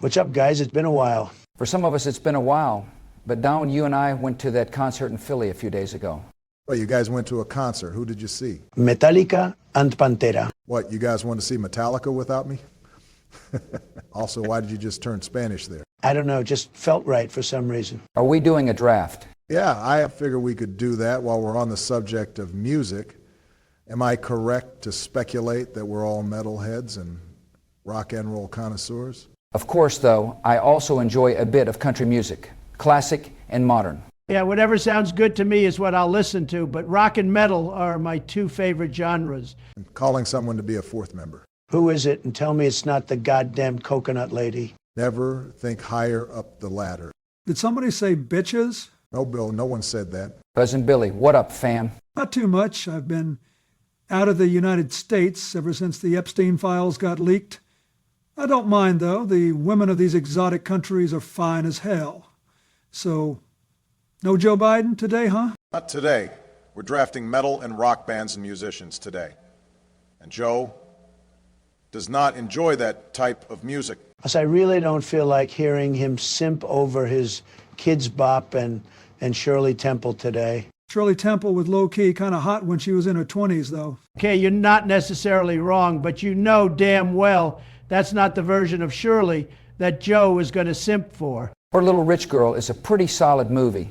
What's up, guys? It's been a while. For some of us, it's been a while. But Don, you and I went to that concert in Philly a few days ago. Well, you guys went to a concert. Who did you see? Metallica and Pantera. What, you guys want to see Metallica without me? Also, why did you just turn Spanish there? I don't know, just felt right for some reason. Are we doing a draft? Yeah, I figure we could do that while we're on the subject of music. Am I correct to speculate that we're all metalheads and rock and roll connoisseurs? Of course, though, I also enjoy a bit of country music, classic and modern. Yeah, whatever sounds good to me is what I'll listen to, but rock and metal are my two favorite genres. And calling someone to be a fourth member. Who is it? And tell me it's not the goddamn coconut lady. Never think higher up the ladder. Did somebody say bitches? No, Bill, no one said that. Cousin Billy, what up, fam? Not too much. I've been out of the United States ever since the Epstein files got leaked. I don't mind, though. The women of these exotic countries are fine as hell. So, no Joe Biden today, huh? Not today. We're drafting metal and rock bands and musicians today. And Joe does not enjoy that type of music. I really don't feel like hearing him simp over his Kids Bop and Shirley Temple today. Shirley Temple was low-key kind of hot when she was in her 20s, though. Okay, you're not necessarily wrong, but you know damn well that's not the version of Shirley that Joe is going to simp for. Poor Little Rich Girl is a pretty solid movie,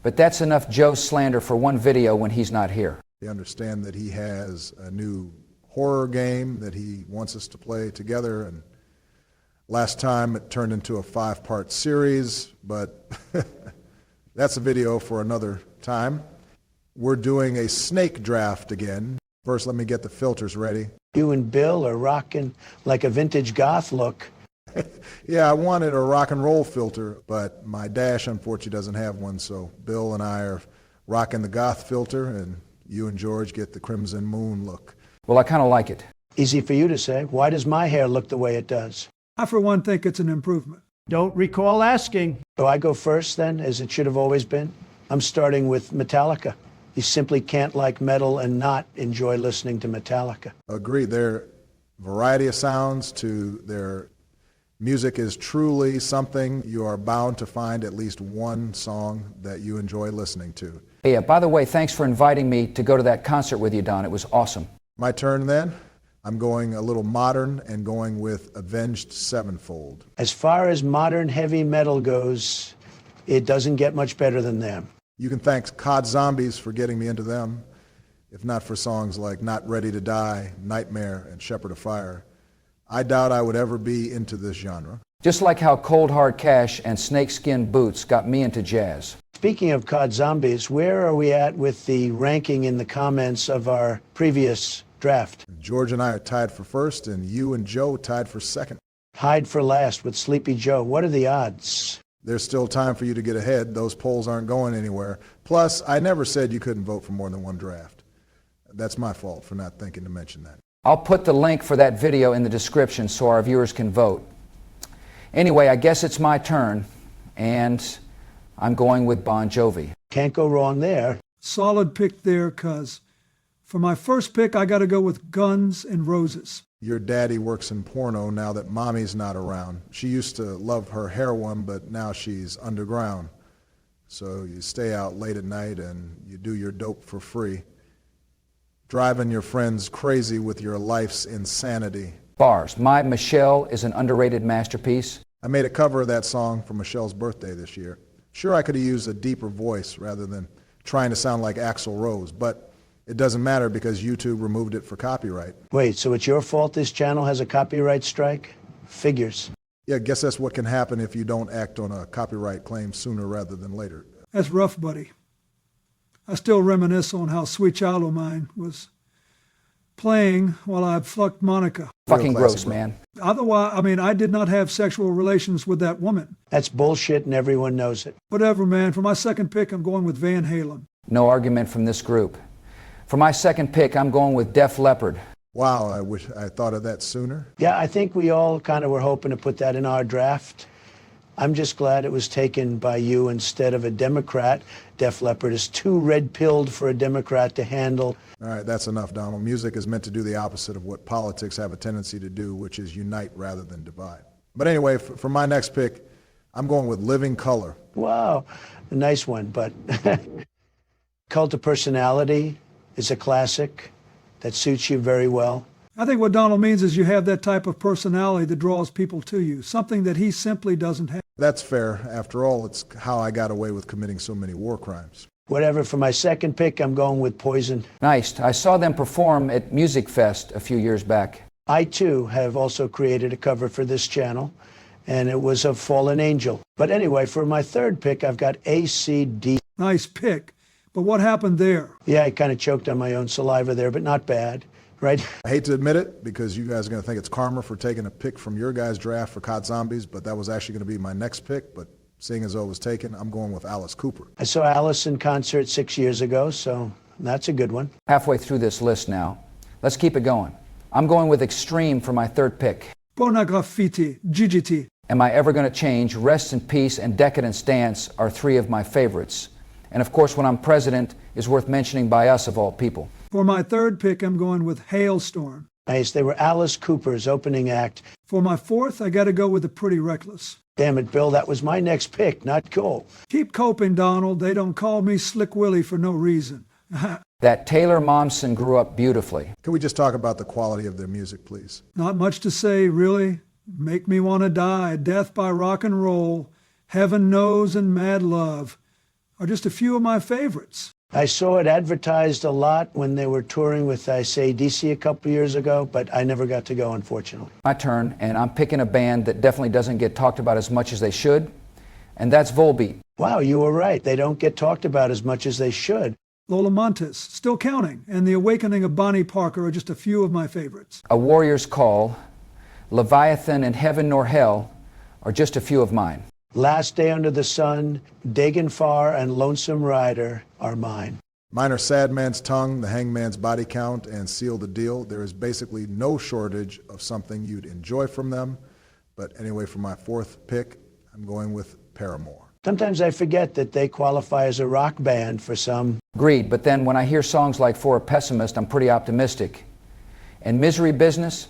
but that's enough Joe slander for one video when he's not here. I understand that he has a new horror game that he wants us to play together, and last time it turned into a 5-part series, but that's a video for another time. We're doing a snake draft again. First, let me get the filters ready. You and Bill are rocking like a vintage goth look. Yeah, I wanted a rock and roll filter, but my Dash unfortunately doesn't have one, so Bill and I are rocking the goth filter, and you and George get the Crimson Moon look. Well, I kind of like it. Easy for you to say. Why does my hair look the way it does? I, for one, think it's an improvement. Don't recall asking. Do I go first, then, as it should have always been? I'm starting with Metallica. You simply can't like metal and not enjoy listening to Metallica. Agreed. Their variety of sounds to their music is truly something. You are bound to find at least one song that you enjoy listening to. Hey, by the way, thanks for inviting me to go to that concert with you, Don. It was awesome. My turn then. I'm going a little modern and going with Avenged Sevenfold. As far as modern heavy metal goes, it doesn't get much better than them. You can thank COD Zombies for getting me into them, if not for songs like Not Ready to Die, Nightmare, and Shepherd of Fire. I doubt I would ever be into this genre. Just like how Cold Hard Cash and Snakeskin Boots got me into jazz. Speaking of COD Zombies, where are we at with the ranking in the comments of our previous draft? George and I are tied for first, and you and Joe tied for second. Tied for last with Sleepy Joe. What are the odds? There's still time for you to get ahead. Those polls aren't going anywhere. Plus, I never said you couldn't vote for more than one draft. That's my fault for not thinking to mention that. I'll put the link for that video in the description so our viewers can vote. Anyway, I guess it's my turn, and I'm going with Bon Jovi. Can't go wrong there. Solid pick there, cuz. For my first pick, I got to go with Guns N' Roses. Your daddy works in porno now that mommy's not around. She used to love her heroin, but now she's underground. So you stay out late at night and you do your dope for free, driving your friends crazy with your life's insanity. Bars. My Michelle is an underrated masterpiece. I made a cover of that song for Michelle's birthday this year. Sure, I could have used a deeper voice rather than trying to sound like Axl Rose, but it doesn't matter because YouTube removed it for copyright. Wait, so it's your fault this channel has a copyright strike? Figures. Yeah, I guess that's what can happen if you don't act on a copyright claim sooner rather than later. That's rough, buddy. I still reminisce on how Sweet Child O' Mine was playing while I fucked Monica. Fucking gross, man. Otherwise, I did not have sexual relations with that woman. That's bullshit and everyone knows it. Whatever, man. For my second pick, I'm going with Van Halen. No argument from this group. For my second pick, I'm going with Def Leppard. Wow, I wish I thought of that sooner. Yeah, I think we all kind of were hoping to put that in our draft. I'm just glad it was taken by you instead of a Democrat. Def Leppard is too red-pilled for a Democrat to handle. All right, that's enough, Donald. Music is meant to do the opposite of what politics have a tendency to do, which is unite rather than divide. But anyway, for my next pick, I'm going with Living Color. Wow, a nice one, but Cult of Personality is a classic that suits you very well. I think what Donald means is you have that type of personality that draws people to you, something that he simply doesn't have. That's fair. After all, it's how I got away with committing so many war crimes. Whatever, for my second pick, I'm going with Poison. Nice. I saw them perform at Music Fest a few years back. I, too, have also created a cover for this channel, and it was of Fallen Angel. But anyway, for my third pick, I've got AC/DC. Nice pick. But what happened there? Yeah, I kind of choked on my own saliva there, but not bad, right? I hate to admit it because you guys are going to think it's karma for taking a pick from your guys' draft for Cod Zombies, but that was actually going to be my next pick. But seeing as though it was taken, I'm going with Alice Cooper. I saw Alice in concert 6 years ago, so that's a good one. Halfway through this list now. Let's keep it going. I'm going with Extreme for my third pick. Pornografiti, GGT. Am I Ever Gonna Change, Rest in Peace, and Decadence Dance are three of my favorites. And of course, When I'm President is worth mentioning by us of all people. For my third pick, I'm going with Hailstorm. Nice. They were Alice Cooper's opening act. For my fourth, I got to go with The Pretty Reckless. Damn it, Bill, that was my next pick, not cool. Keep coping, Donald. They don't call me Slick Willie for no reason. That Taylor Momsen grew up beautifully. Can we just talk about the quality of their music, please? Not much to say, really. Make Me Want to Die, Death by Rock and Roll, Heaven Knows, and Mad Love are just a few of my favorites. I saw it advertised a lot when they were touring with, I say, DC a couple years ago, but I never got to go, unfortunately. My turn, and I'm picking a band that definitely doesn't get talked about as much as they should, and that's Volbeat. Wow, you were right. They don't get talked about as much as they should. Lola Montez, Still Counting, and The Awakening of Bonnie Parker are just a few of my favorites. A Warrior's Call, Leviathan, and Heaven Nor Hell are just a few of mine. Last Day Under the Sun, Dagon Farr, and Lonesome Rider are mine. Mine are Sad Man's Tongue, The Hangman's Body Count, and Seal the Deal. There is basically no shortage of something you'd enjoy from them. But anyway, for my fourth pick, I'm going with Paramore. Sometimes I forget that they qualify as a rock band for some. Agreed, but then when I hear songs like For a Pessimist, I'm pretty optimistic. And Misery Business,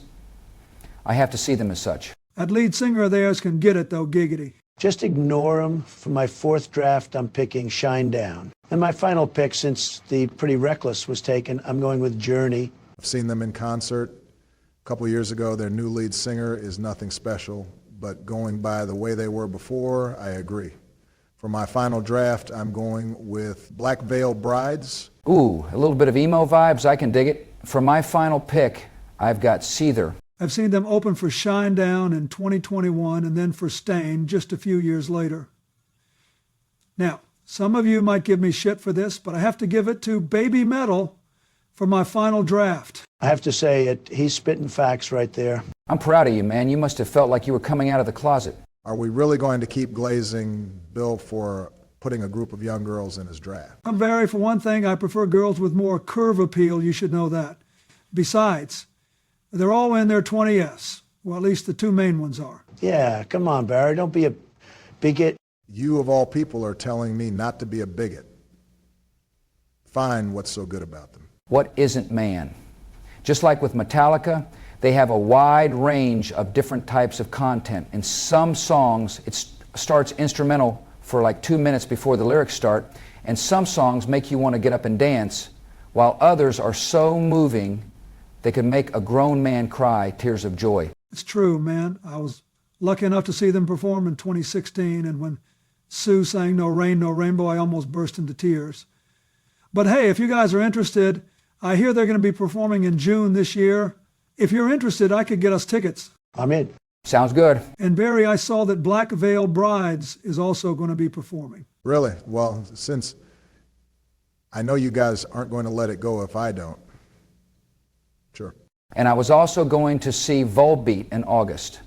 I have to see them as such. That lead singer of theirs can get it, though, giggity. Just ignore them. For my fourth draft, I'm picking Shine Down. And my final pick, since The Pretty Reckless was taken, I'm going with Journey. I've seen them in concert a couple of years ago. Their new lead singer is nothing special, but going by the way they were before, I agree. For my final draft, I'm going with Black Veil Brides. Ooh, a little bit of emo vibes, I can dig it. For my final pick, I've got Seether. I've seen them open for Shinedown in 2021 and then for Stain just a few years later. Now, some of you might give me shit for this, but I have to give it to Baby Metal for my final draft. I have to say, he's spitting facts right there. I'm proud of you, man. You must have felt like you were coming out of the closet. Are we really going to keep glazing Bill for putting a group of young girls in his draft? I'm very, for one thing, I prefer girls with more curve appeal. You should know that. Besides, they're all in their 20s. Well, at least the two main ones are. Yeah, come on, Barry. Don't be a bigot. You, of all people, are telling me not to be a bigot. Fine, what's so good about them? What isn't man? Just like with Metallica, they have a wide range of different types of content. In some songs, it starts instrumental for like 2 minutes before the lyrics start, and some songs make you want to get up and dance, while others are so moving they could make a grown man cry tears of joy. It's true, man. I was lucky enough to see them perform in 2016, and when Sue sang No Rain, No Rainbow, I almost burst into tears. But hey, if you guys are interested, I hear they're going to be performing in June this year. If you're interested, I could get us tickets. I'm in. Sounds good. And Barry, I saw that Black Veil Brides is also going to be performing. Really? Well, since I know you guys aren't going to let it go if I don't. Sure. And I was also going to see Volbeat in August.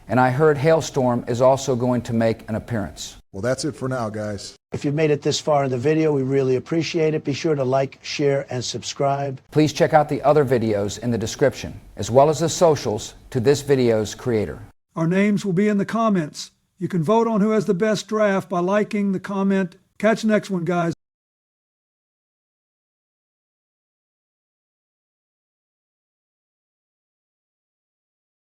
And I heard Hailstorm is also going to make an appearance. Well, that's it for now, guys. If you've made it this far in the video, we really appreciate it. Be sure to like, share, and subscribe. Please check out the other videos in the description, as well as the socials to this video's creator. Our names will be in the comments. You can vote on who has the best draft by liking the comment. Catch the next one, guys.